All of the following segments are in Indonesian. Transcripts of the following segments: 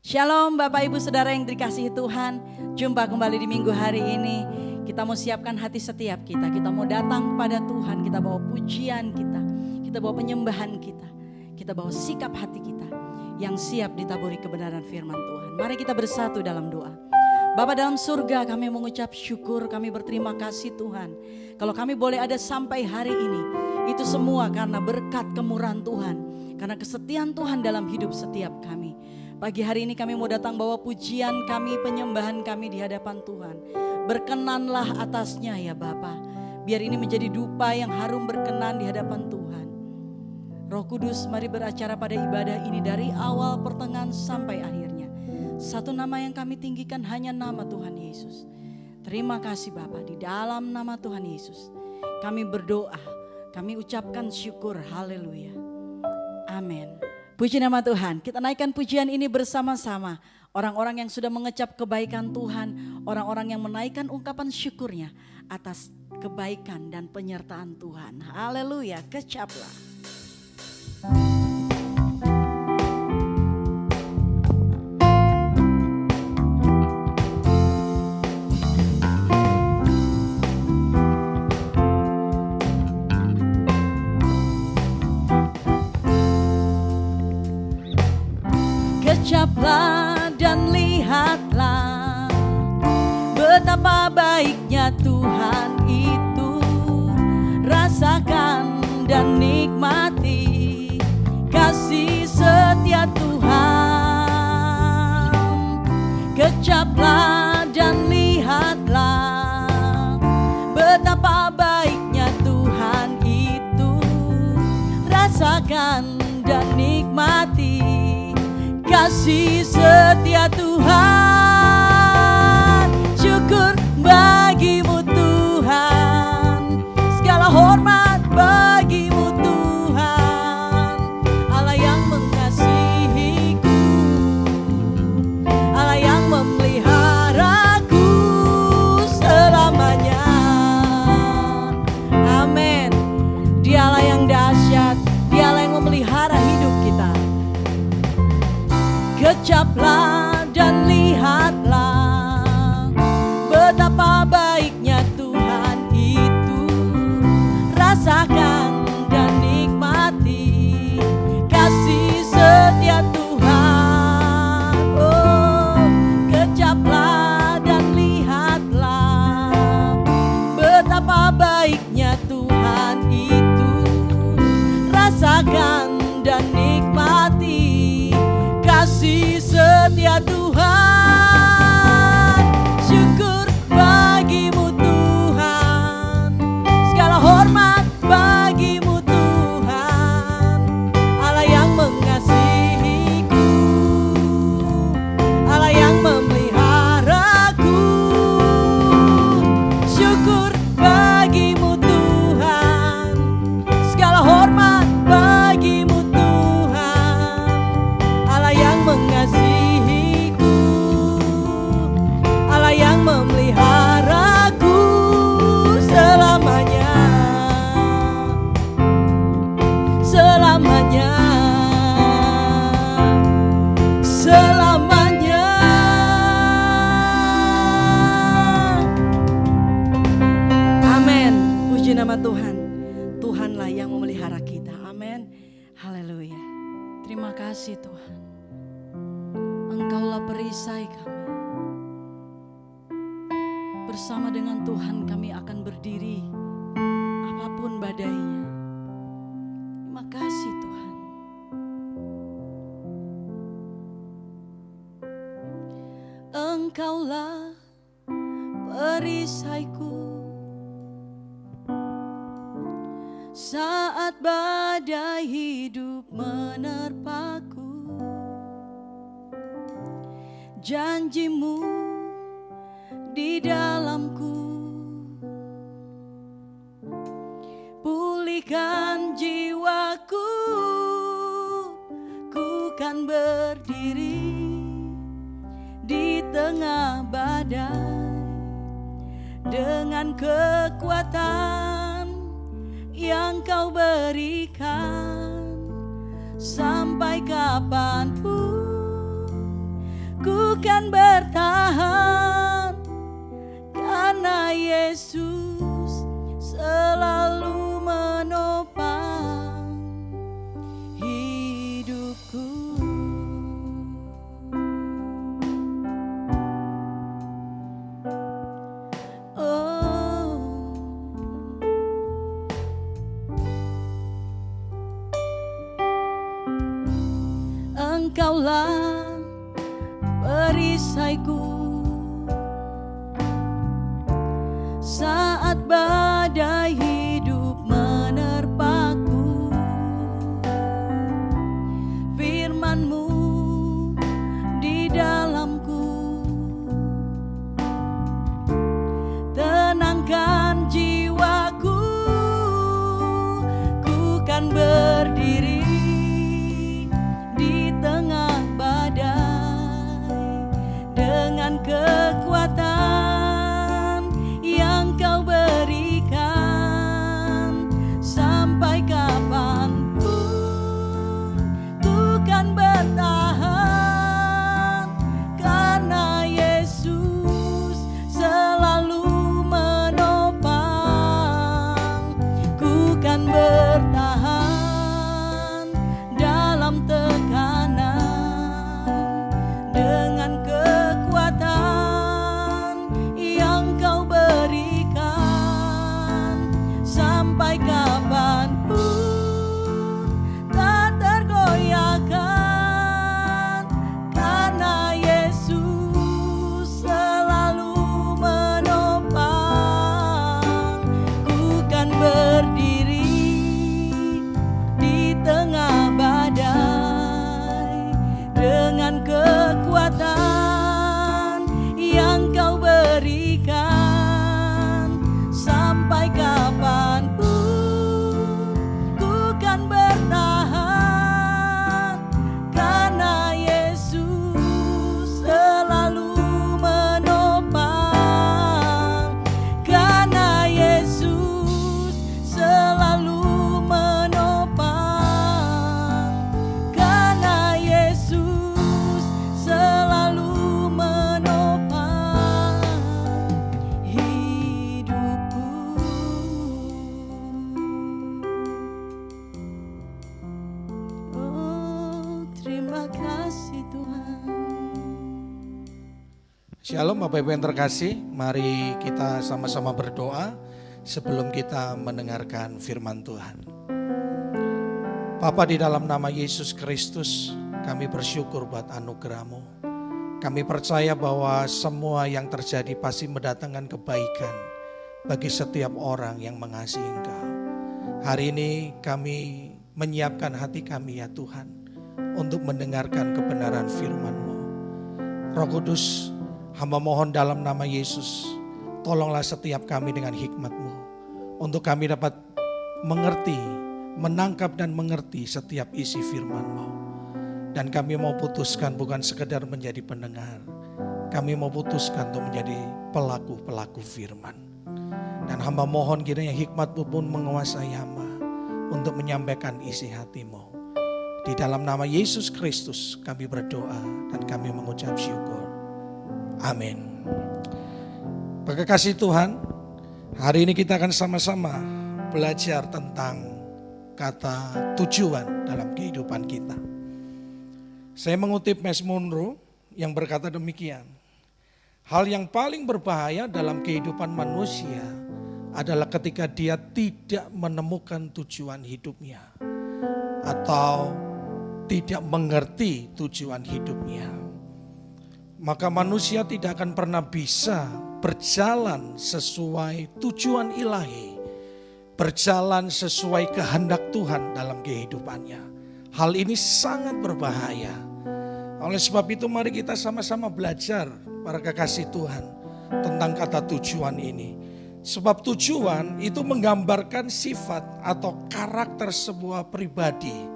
Shalom Bapak Ibu Saudara yang dikasihi Tuhan. Jumpa kembali di minggu hari ini. Kita mau siapkan hati setiap kita. Kita mau datang pada Tuhan. Kita bawa pujian kita. Kita bawa penyembahan kita. Kita bawa sikap hati kita yang siap ditaburi kebenaran firman Tuhan. Mari kita bersatu dalam doa. Bapa dalam surga, kami mengucap syukur, kami berterima kasih Tuhan. Kalau kami boleh ada sampai hari ini, itu semua karena berkat kemurahan Tuhan. Karena kesetiaan Tuhan dalam hidup setiap kami. Pagi hari ini kami mau datang bawa pujian kami, penyembahan kami di hadapan Tuhan. Berkenanlah atasnya ya Bapa. Biar ini menjadi dupa yang harum berkenan di hadapan Tuhan. Roh Kudus, mari beracara pada ibadah ini dari awal, pertengahan sampai akhirnya. Satu nama yang kami tinggikan hanya nama Tuhan Yesus. Terima kasih Bapa, di dalam nama Tuhan Yesus kami berdoa, kami ucapkan syukur, haleluya. Amin. Puji nama Tuhan, kita naikkan pujian ini bersama-sama. Orang-orang yang sudah mengecap kebaikan Tuhan, orang-orang yang menaikkan ungkapan syukurnya atas kebaikan dan penyertaan Tuhan. Haleluya, kecaplah. Kecaplah dan lihatlah betapa baiknya Tuhan itu. Rasakan dan nikmati kasih setia Tuhan. Kecaplah dan lihatlah betapa baiknya Tuhan itu. Rasakan dan nikmati kasih setia Tuhan. Syukur bagimu Tuhan, segala hormat bagimu Tuhan. Allah yang mengasihiku, Allah yang memeliharaku selamanya. Amin. Dialah yang dahsyat, Dialah yang memelihara hidup kita. Kecaplah dan lihatlah betapa baiknya Tuhan itu. Rasakan dan nikmati kasih setia Tuhan. Oh, kecaplah dan lihatlah betapa baiknya Tuhan itu. Rasakan dan nikmati kasih setia Tuhan. Syukur bagimu Tuhan, segala hormat bagimu Tuhan. Allah yang mengasihiku, Allah yang memeliharaku. Syukur bagimu Tuhan, segala hormat bagimu Tuhan. Allah yang mengasihiku, Allah yang memeliharaku selamanya. Selamanya, selamanya. Amin. Puji nama Tuhan. Tuhanlah yang memelihara kita. Amin. Haleluya. Terima kasih Tuhan. Engkaulah perisai kami. Bersama dengan Tuhan kami akan berdiri apapun badainya. Terima kasih Tuhan. Engkaulah perisaiku saat badai hidup menerpaku. Janjimu di dalamku, pulihkan jiwaku. Ku kan berdiri di tengah badai dengan kekuatan yang Kau berikan. Sampai kapanpun Engkaulah perisaiku saat badai hidup menerpaku. Firman-Mu di dalamku tenangkan jiwaku. Ku kan berdiri di tengah badai dengan kekuatan yang Kau berikan. Sampai kapanpun ku kan bertahan, karena Yesus selalu menopang. Ku kan bertahan dalam tekanan dengan kekuatan yang Kau berikan. Sampai kapanpun tak tergoyahkan, karena Yesus selalu menopang. Ku kan berdiri di tengah badai dengan kekuatan yang Kau berikan. Sampai kapanpun ku kan bertahan, karena Yesus selalu menopang. Karena Yesus selalu menopang. Karena Yesus selalu menopang hidupku. Oh, terima kasih Tuhan. Shalom Bapak Ibu yang terkasih, mari kita sama-sama berdoa sebelum kita mendengarkan firman Tuhan. Bapa, di dalam nama Yesus Kristus, kami bersyukur buat anugerah-Mu. Kami percaya bahwa semua yang terjadi pasti mendatangkan kebaikan bagi setiap orang yang mengasihi Engkau. Hari ini kami menyiapkan hati kami ya Tuhan, untuk mendengarkan kebenaran firman-Mu. Roh Kudus, hamba mohon dalam nama Yesus, tolonglah setiap kami dengan hikmat-Mu, untuk kami dapat mengerti, menangkap dan mengerti setiap isi firman-Mu. Dan kami mau putuskan bukan sekedar menjadi pendengar, kami mau putuskan untuk menjadi pelaku-pelaku firman. Dan hamba mohon kiranya hikmat-Mu pun menguasai hamba untuk menyampaikan isi hati-Mu. Di dalam nama Yesus Kristus kami berdoa dan kami mengucap syukur. Amin. Kekasih Tuhan, hari ini kita akan sama-sama belajar tentang kata tujuan dalam kehidupan kita. Saya mengutip Miles Monroe yang berkata demikian. Hal yang paling berbahaya dalam kehidupan manusia adalah ketika dia tidak menemukan tujuan hidupnya atau tidak mengerti tujuan hidupnya. Maka manusia tidak akan pernah bisa berjalan sesuai tujuan ilahi, berjalan sesuai kehendak Tuhan dalam kehidupannya. Hal ini sangat berbahaya. Oleh sebab itu mari kita sama-sama belajar para kekasih Tuhan tentang kata tujuan ini. Sebab tujuan itu menggambarkan sifat atau karakter sebuah pribadi.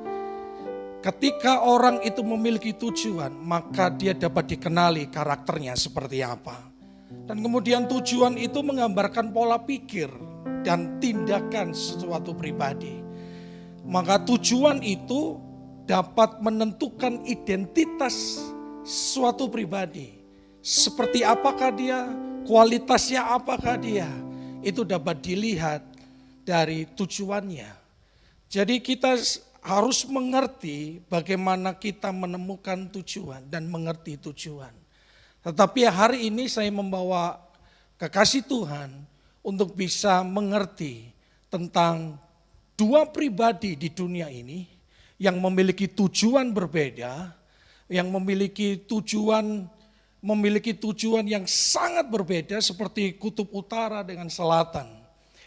Ketika orang itu memiliki tujuan, maka dia dapat dikenali karakternya seperti apa. Dan kemudian tujuan itu menggambarkan pola pikir dan tindakan sesuatu pribadi. Maka tujuan itu dapat menentukan identitas suatu pribadi. Seperti apakah dia, kualitasnya apakah dia, itu dapat dilihat dari tujuannya. Jadi kita harus mengerti bagaimana kita menemukan tujuan dan mengerti tujuan. Tetapi hari ini saya membawa kekasih Tuhan untuk bisa mengerti tentang dua pribadi di dunia ini yang memiliki tujuan berbeda, yang memiliki tujuan yang sangat berbeda seperti kutub utara dengan selatan.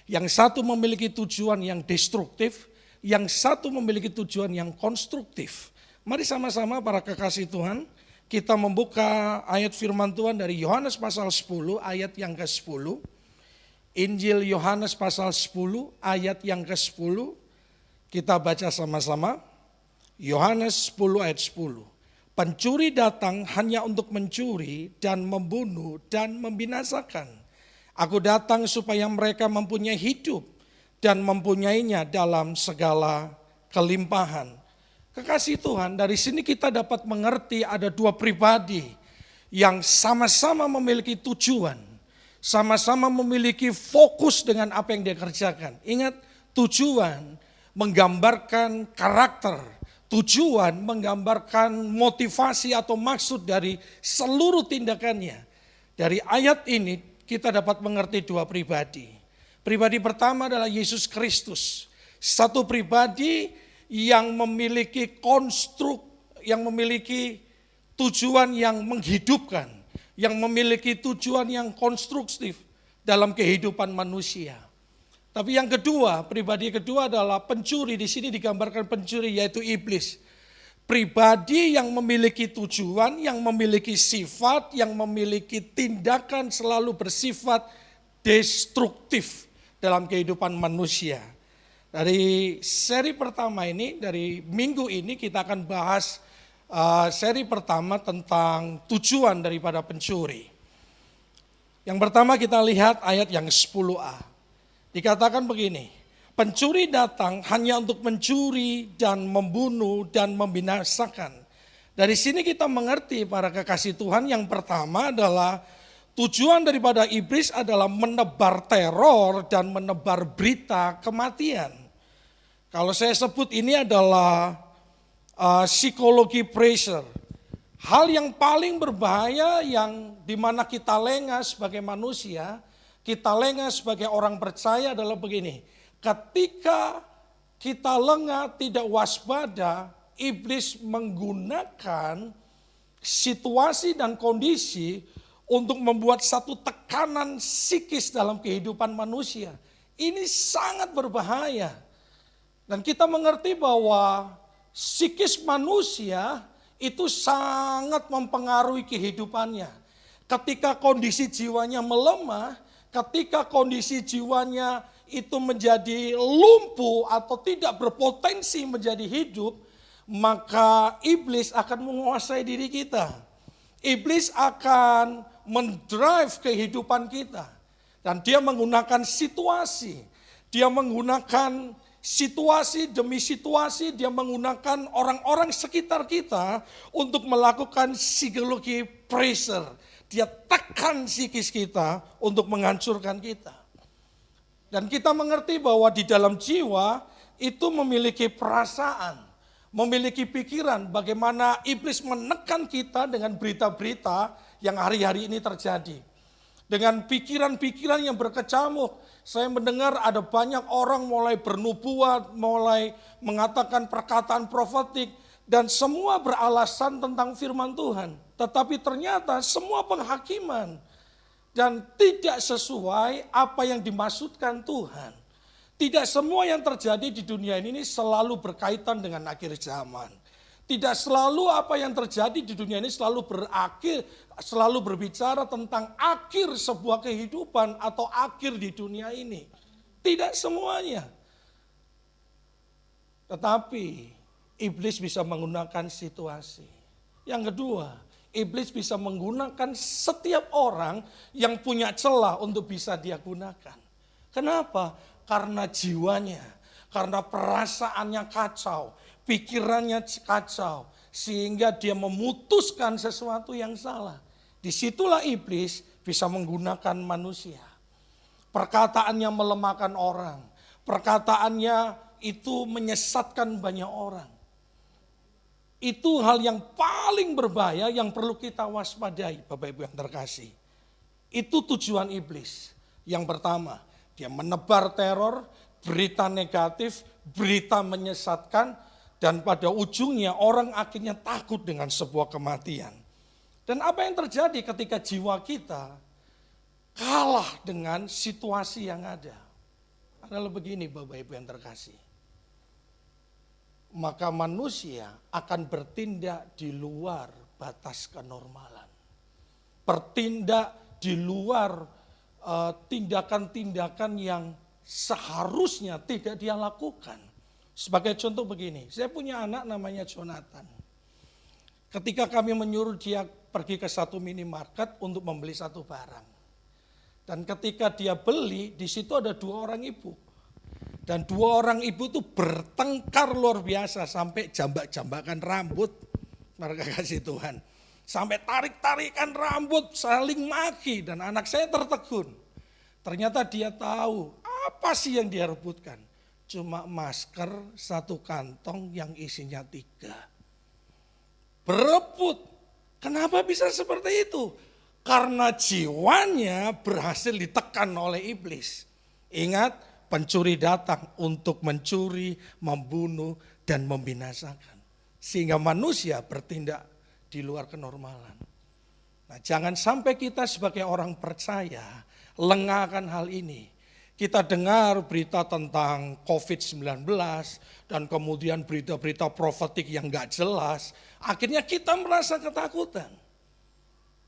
Yang satu memiliki tujuan yang destruktif, yang satu memiliki tujuan yang konstruktif. Mari sama-sama para kekasih Tuhan, kita membuka ayat firman Tuhan dari Yohanes pasal 10 ayat yang ke-10. Injil Yohanes pasal 10 ayat yang ke-10. Kita baca sama-sama. Yohanes 10 ayat 10. Pencuri datang hanya untuk mencuri dan membunuh dan membinasakan. Aku datang supaya mereka mempunyai hidup dan mempunyainya dalam segala kelimpahan. Kekasih Tuhan, dari sini kita dapat mengerti ada dua pribadi yang sama-sama memiliki tujuan, sama-sama memiliki fokus dengan apa yang dia kerjakan. Ingat, tujuan menggambarkan karakter, tujuan menggambarkan motivasi atau maksud dari seluruh tindakannya. Dari ayat ini kita dapat mengerti dua pribadi. Pribadi pertama adalah Yesus Kristus. Satu pribadi yang memiliki yang memiliki tujuan yang menghidupkan, yang memiliki tujuan yang konstruktif dalam kehidupan manusia. Tapi yang kedua, pribadi kedua adalah pencuri. Di sini digambarkan pencuri yaitu iblis. Pribadi yang memiliki tujuan, yang memiliki sifat, yang memiliki tindakan selalu bersifat destruktif dalam kehidupan manusia. Dari seri pertama ini, dari minggu ini kita akan bahas seri pertama tentang tujuan daripada pencuri. Yang pertama kita lihat ayat yang 10a. Dikatakan begini, pencuri datang hanya untuk mencuri dan membunuh dan membinasakan. Dari sini kita mengerti para kekasih Tuhan, yang pertama adalah tujuan daripada iblis adalah menebar teror dan menebar berita kematian. Kalau saya sebut ini adalah psikologi pressure. Hal yang paling berbahaya yang dimana kita lengah sebagai manusia, kita lengah sebagai orang percaya adalah begini. Ketika kita lengah, tidak waspada, iblis menggunakan situasi dan kondisi untuk membuat satu tekanan psikis dalam kehidupan manusia. Ini sangat berbahaya. Dan kita mengerti bahwa psikis manusia itu sangat mempengaruhi kehidupannya. Ketika kondisi jiwanya melemah, ketika kondisi jiwanya itu menjadi lumpuh atau tidak berpotensi menjadi hidup, maka iblis akan menguasai diri kita. Iblis akan mendrive kehidupan kita. Dan dia menggunakan situasi, dia menggunakan situasi demi situasi, dia menggunakan orang-orang sekitar kita untuk melakukan psikologi pressure. Dia tekan psikis kita untuk menghancurkan kita. Dan kita mengerti bahwa di dalam jiwa itu memiliki perasaan, memiliki pikiran, bagaimana iblis menekan kita dengan berita-berita yang hari-hari ini terjadi. Dengan pikiran-pikiran yang berkecamuk, saya mendengar ada banyak orang mulai bernubuat, mulai mengatakan perkataan profetik, dan semua beralasan tentang firman Tuhan. Tetapi ternyata semua penghakiman dan tidak sesuai apa yang dimaksudkan Tuhan. Tidak semua yang terjadi di dunia ini selalu berkaitan dengan akhir zaman. Tidak selalu apa yang terjadi di dunia ini selalu berbicara tentang akhir sebuah kehidupan atau akhir di dunia ini. Tidak semuanya. Tetapi iblis bisa menggunakan situasi. Yang kedua, iblis bisa menggunakan setiap orang yang punya celah untuk bisa dia gunakan. Kenapa? Karena jiwanya, karena perasaannya kacau, pikirannya kacau, sehingga dia memutuskan sesuatu yang salah. Disitulah iblis bisa menggunakan manusia. Perkataannya melemahkan orang, perkataannya itu menyesatkan banyak orang. Itu hal yang paling berbahaya yang perlu kita waspadai, Bapak Ibu yang terkasih. Itu tujuan iblis. Yang pertama, dia menebar teror, berita negatif, berita menyesatkan, Dan pada ujungnya orang akhirnya takut dengan sebuah kematian. Dan apa yang terjadi ketika jiwa kita kalah dengan situasi yang ada? Adalah begini Bapak Ibu yang terkasih. Maka manusia akan bertindak di luar batas kenormalan. Bertindak di luar tindakan-tindakan yang seharusnya tidak dia lakukan. Sebagai contoh begini, saya punya anak namanya Jonathan. Ketika kami menyuruh dia pergi ke satu minimarket untuk membeli satu barang. Dan ketika dia beli, di situ ada 2 orang ibu. Dan 2 orang ibu itu bertengkar luar biasa sampai jambak-jambakan rambut. Mereka kasih Tuhan. Sampai tarik-tarikan rambut, saling maki. Dan anak saya tertegun. Ternyata dia tahu apa sih yang dia rebutkan. Cuma masker 1 kantong yang isinya 3. Berebut. Kenapa bisa seperti itu? Karena jiwanya berhasil ditekan oleh iblis. Ingat, pencuri datang untuk mencuri, membunuh, dan membinasakan. Sehingga manusia bertindak di luar kenormalan. Nah, jangan sampai kita sebagai orang percaya lengah akan hal ini. Kita dengar berita tentang COVID-19 dan kemudian berita-berita profetik yang gak jelas. Akhirnya kita merasa ketakutan.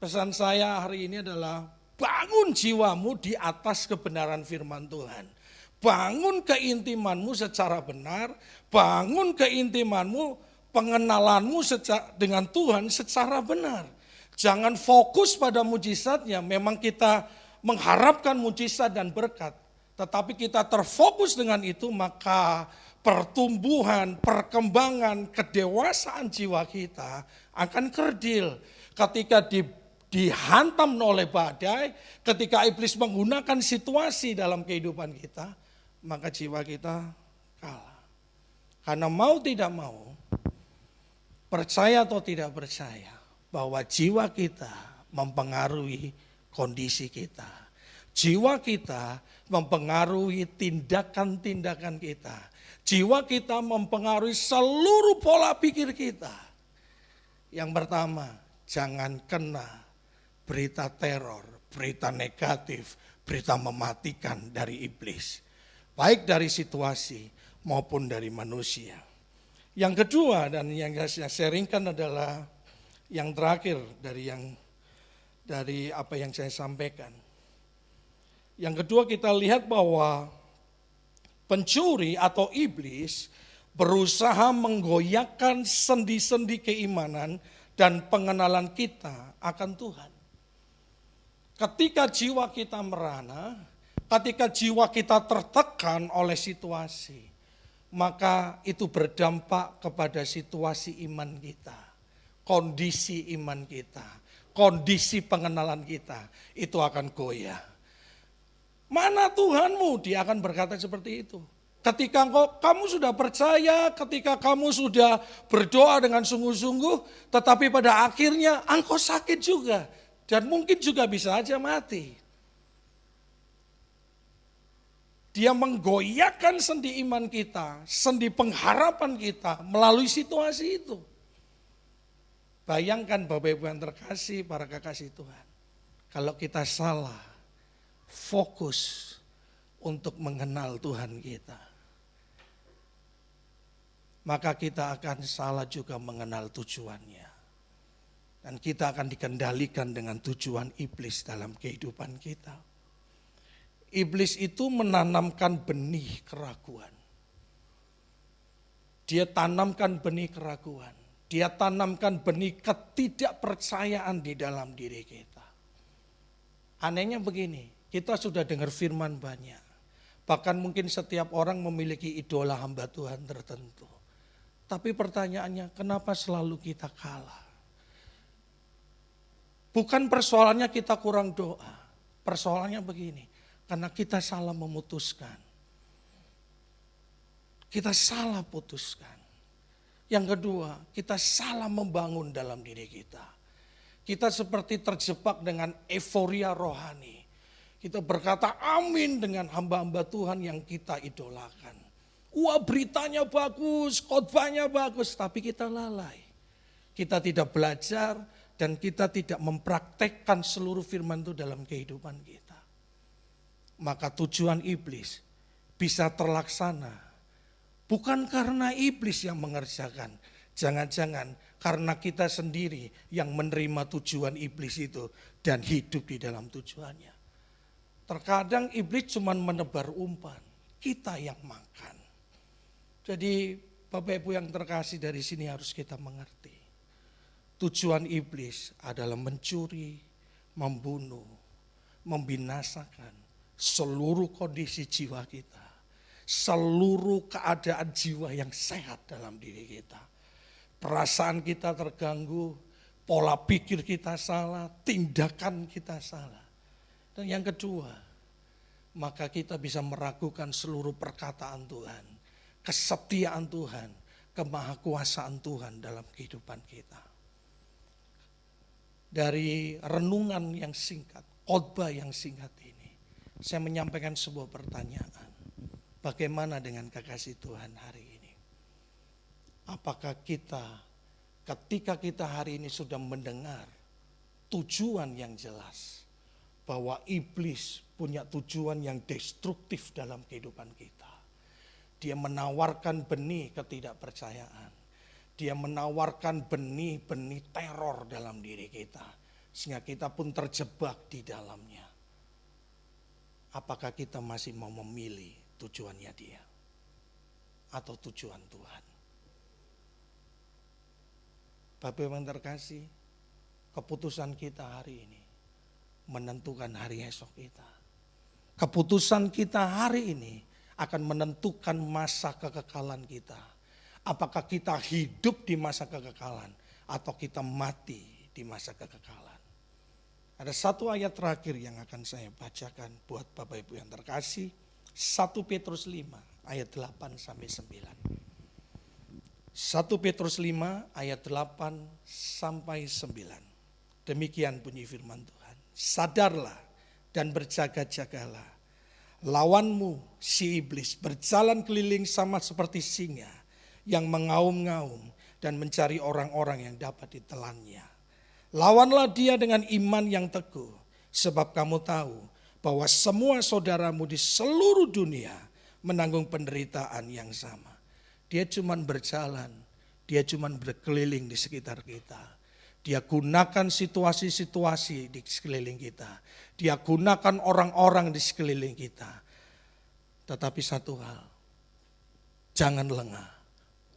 Pesan saya hari ini adalah bangun jiwamu di atas kebenaran firman Tuhan. Bangun keintimanmu secara benar, bangun keintimanmu, pengenalanmu dengan Tuhan secara benar. Jangan fokus pada mujizatnya, memang kita mengharapkan mujizat dan berkat. Tetapi kita terfokus dengan itu, maka pertumbuhan, perkembangan, kedewasaan jiwa kita akan kerdil. Ketika dihantam oleh badai, ketika iblis menggunakan situasi dalam kehidupan kita, maka jiwa kita kalah. Karena mau tidak mau, percaya atau tidak percaya, bahwa jiwa kita mempengaruhi kondisi kita. Jiwa kita mempengaruhi tindakan-tindakan kita. Jiwa kita mempengaruhi seluruh pola pikir kita. Yang pertama, jangan kena berita teror, berita negatif, berita mematikan dari iblis. Baik dari situasi maupun dari manusia. Yang kedua dan yang saya sharingkan adalah yang terakhir dari apa yang saya sampaikan. Yang kedua kita lihat bahwa pencuri atau iblis berusaha menggoyahkan sendi-sendi keimanan dan pengenalan kita akan Tuhan. Ketika jiwa kita merana, ketika jiwa kita tertekan oleh situasi, maka itu berdampak kepada situasi iman kita, kondisi iman kita, kondisi pengenalan kita, itu akan goyah. Mana Tuhanmu? Dia akan berkata seperti itu. Ketika kamu sudah percaya, ketika kamu sudah berdoa dengan sungguh-sungguh, tetapi pada akhirnya engkau sakit juga. Dan mungkin juga bisa aja mati. Dia menggoyahkan sendi iman kita, sendi pengharapan kita melalui situasi itu. Bayangkan Bapak Ibu yang terkasih, para kekasih Tuhan. Kalau kita salah fokus untuk mengenal Tuhan kita, maka kita akan salah juga mengenal tujuannya. Dan kita akan dikendalikan dengan tujuan iblis dalam kehidupan kita. Iblis itu menanamkan benih keraguan. Dia tanamkan benih keraguan. Dia tanamkan benih ketidakpercayaan di dalam diri kita. Anehnya begini, kita sudah dengar firman banyak. Bahkan mungkin setiap orang memiliki idola hamba Tuhan tertentu. Tapi pertanyaannya, kenapa selalu kita kalah? Bukan persoalannya kita kurang doa. Persoalannya begini, karena kita salah memutuskan. Kita salah putuskan. Yang kedua, kita salah membangun dalam diri kita. Kita seperti terjebak dengan euforia rohani. Kita berkata amin dengan hamba-hamba Tuhan yang kita idolakan. Wah, beritanya bagus, khotbahnya bagus, tapi kita lalai. Kita tidak belajar dan kita tidak mempraktekkan seluruh firman itu dalam kehidupan kita. Maka tujuan iblis bisa terlaksana bukan karena iblis yang mengerjakan. Jangan-jangan karena kita sendiri yang menerima tujuan iblis itu dan hidup di dalam tujuannya. Terkadang iblis cuma menebar umpan, kita yang makan. Jadi Bapak Ibu yang terkasih, dari sini harus kita mengerti. Tujuan iblis adalah mencuri, membunuh, membinasakan seluruh kondisi jiwa kita. Seluruh keadaan jiwa yang sehat dalam diri kita. Perasaan kita terganggu, pola pikir kita salah, tindakan kita salah. Dan yang kedua, maka kita bisa meragukan seluruh perkataan Tuhan, kesetiaan Tuhan, kemahakuasaan Tuhan dalam kehidupan kita. Dari renungan yang singkat, khotbah yang singkat ini, saya menyampaikan sebuah pertanyaan. Bagaimana dengan kekasih Tuhan hari ini? Apakah kita ketika kita hari ini sudah mendengar tujuan yang jelas bahwa iblis punya tujuan yang destruktif dalam kehidupan kita. Dia menawarkan benih ketidakpercayaan. Dia menawarkan benih-benih teror dalam diri kita. Sehingga kita pun terjebak di dalamnya. Apakah kita masih mau memilih tujuannya dia? Atau tujuan Tuhan? Bapak yang terkasih, keputusan kita hari ini menentukan hari esok kita. Keputusan kita hari ini akan menentukan masa kekekalan kita. Apakah kita hidup di masa kekekalan atau kita mati di masa kekekalan. Ada satu ayat terakhir yang akan saya bacakan buat Bapak Ibu yang terkasih. 1 Petrus 5 ayat 8 sampai 9. 1 Petrus 5 ayat 8 sampai 9. Demikian bunyi firman Tuhan. Sadarlah dan berjaga-jagalah. Lawanmu si iblis berjalan keliling sama seperti singa yang mengaum-ngaum dan mencari orang-orang yang dapat ditelannya. Lawanlah dia dengan iman yang teguh, sebab kamu tahu bahwa semua saudaramu di seluruh dunia menanggung penderitaan yang sama. Dia cuma berjalan, dia cuma berkeliling di sekitar kita. Dia gunakan situasi-situasi di sekeliling kita. Dia gunakan orang-orang di sekeliling kita. Tetapi satu hal, jangan lengah,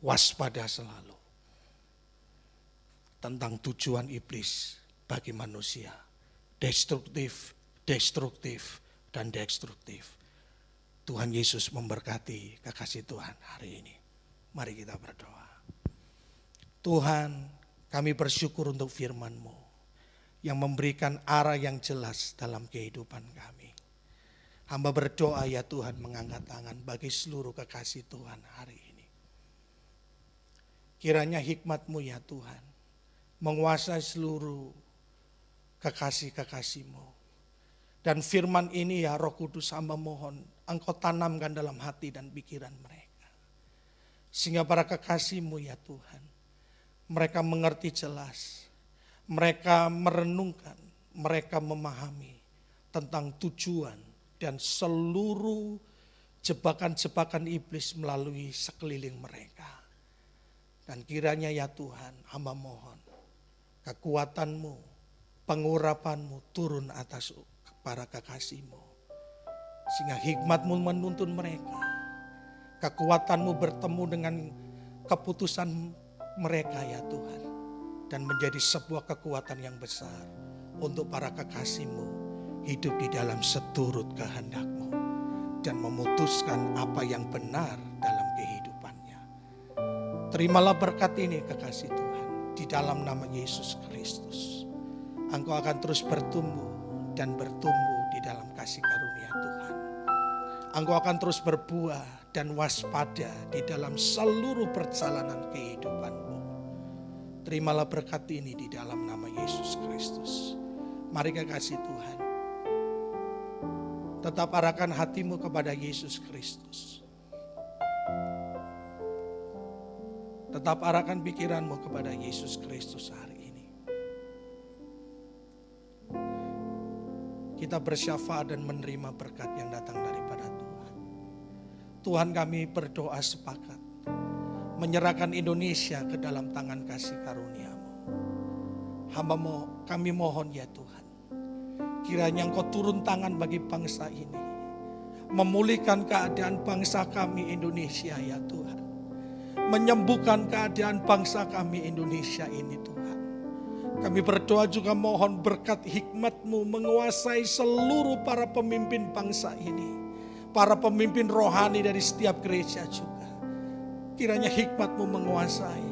waspada selalu. Tentang tujuan iblis bagi manusia. Destruktif, destruktif, dan destruktif. Tuhan Yesus memberkati kekasih Tuhan hari ini. Mari kita berdoa. Tuhan, kami bersyukur untuk firman-Mu yang memberikan arah yang jelas dalam kehidupan kami. Hamba berdoa ya Tuhan, mengangkat tangan bagi seluruh kekasih Tuhan hari ini. Kiranya hikmat-Mu ya Tuhan menguasai seluruh kekasih-kekasih-Mu. Dan firman ini ya Roh Kudus, hamba mohon Engkau tanamkan dalam hati dan pikiran mereka. Sehingga para kekasih-Mu ya Tuhan, mereka mengerti jelas, mereka merenungkan, mereka memahami tentang tujuan dan seluruh jebakan-jebakan iblis melalui sekeliling mereka. Dan kiranya ya Tuhan, hamba mohon kekuatan-Mu, pengurapan-Mu turun atas para kekasih-Mu. Sehingga hikmat-Mu menuntun mereka. Kekuatan-Mu bertemu dengan keputusan mereka ya Tuhan. Dan menjadi sebuah kekuatan yang besar untuk para kekasih-Mu hidup di dalam seturut kehendak-Mu. Dan memutuskan apa yang benar dalam kehidupannya. Terimalah berkat ini kekasih Tuhan. Di dalam nama Yesus Kristus. Engkau akan terus bertumbuh dan bertumbuh di dalam kasih karunia Tuhan. Engkau akan terus berbuah dan waspada di dalam seluruh perjalanan kehidupanmu. Terimalah berkat ini di dalam nama Yesus Kristus. Mari kekasih Tuhan, tetap arahkan hatimu kepada Yesus Kristus. Tetap arahkan pikiranmu kepada Yesus Kristus hari ini. Kita bersyafaat dan menerima berkat yang datang daripada Tuhan. Tuhan, kami berdoa sepakat menyerahkan Indonesia ke dalam tangan kasih karunia-Mu. Kami mohon ya Tuhan, kiranya Engkau turun tangan bagi bangsa ini, memulihkan keadaan bangsa kami Indonesia ya Tuhan, menyembuhkan keadaan bangsa kami Indonesia ini Tuhan. Kami berdoa juga mohon berkat hikmat-Mu menguasai seluruh para pemimpin bangsa ini, para pemimpin rohani dari setiap gereja juga. Kiranya hikmat-Mu menguasai,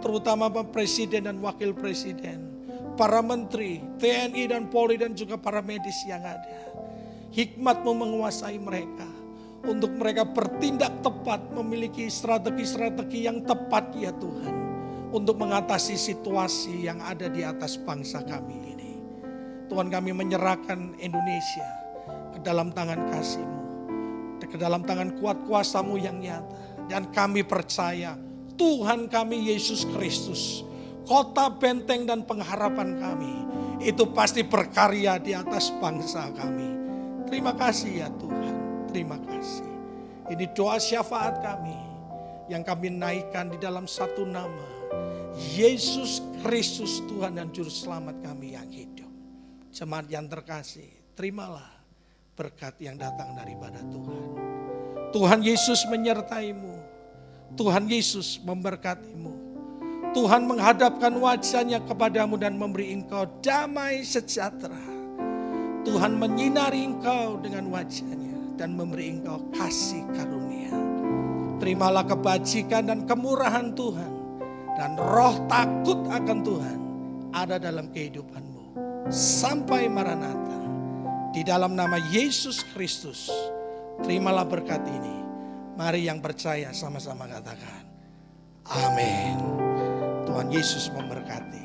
terutama Presiden dan Wakil Presiden, para menteri, TNI dan Polri dan juga para medis yang ada. Hikmat-Mu menguasai mereka, untuk mereka bertindak tepat, memiliki strategi-strategi yang tepat ya Tuhan, untuk mengatasi situasi yang ada di atas bangsa kami ini. Tuhan, kami menyerahkan Indonesia ke dalam tangan kasih-Mu, ke dalam tangan kuat kuasa-Mu yang nyata. Dan kami percaya Tuhan kami Yesus Kristus, kota benteng dan pengharapan kami, itu pasti berkarya di atas bangsa kami. Terima kasih ya Tuhan, terima kasih. Ini doa syafaat kami yang kami naikkan di dalam satu nama, Yesus Kristus Tuhan dan Juru Selamat kami yang hidup. Jemaat yang terkasih, terimalah berkat yang datang daripada Tuhan. Tuhan Yesus menyertai-Mu, Tuhan Yesus memberkati-Mu. Tuhan menghadapkan wajah-Nya kepadamu dan memberi engkau damai sejahtera. Tuhan menyinari engkau dengan wajah-Nya dan memberi engkau kasih karunia. Terimalah kebajikan dan kemurahan Tuhan, dan roh takut akan Tuhan ada dalam kehidupanmu sampai Maranatha. Di dalam nama Yesus Kristus, terimalah berkat ini. Mari yang percaya sama-sama katakan amin. Tuhan Yesus memberkati.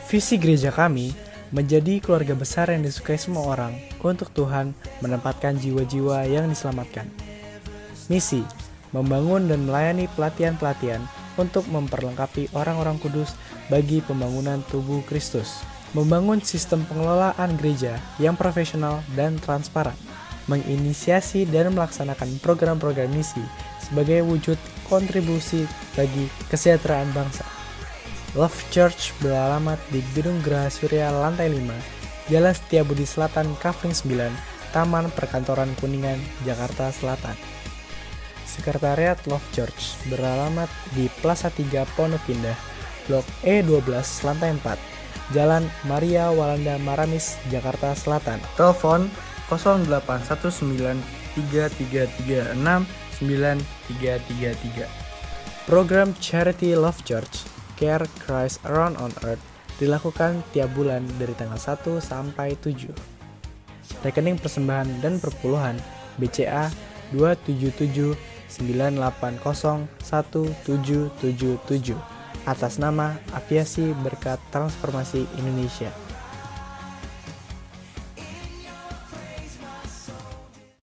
Visi gereja kami menjadi keluarga besar yang disukai semua orang, untuk Tuhan menempatkan jiwa-jiwa yang diselamatkan. Misi, membangun dan melayani pelatihan-pelatihan untuk memperlengkapi orang-orang kudus bagi pembangunan tubuh Kristus. Membangun sistem pengelolaan gereja yang profesional dan transparan. Menginisiasi dan melaksanakan program-program misi sebagai wujud kontribusi bagi kesejahteraan bangsa. Love Church beralamat di Gedung Geraha Surya lantai 5, Jalan Setiabudi Selatan, Kavling 9, Taman Perkantoran Kuningan, Jakarta Selatan. Sekretariat Love Church beralamat di Plaza 3 Pondok Indah, Blok E12 lantai 4, Jalan Maria Walanda Maramis, Jakarta Selatan. Telepon 081933369333. Program Charity Love Church Care Christ Around on Earth dilakukan tiap bulan dari tanggal 1 sampai 7. Rekening persembahan dan perpuluhan BCA 27798017777 atas nama Aviasi Berkat Transformasi Indonesia.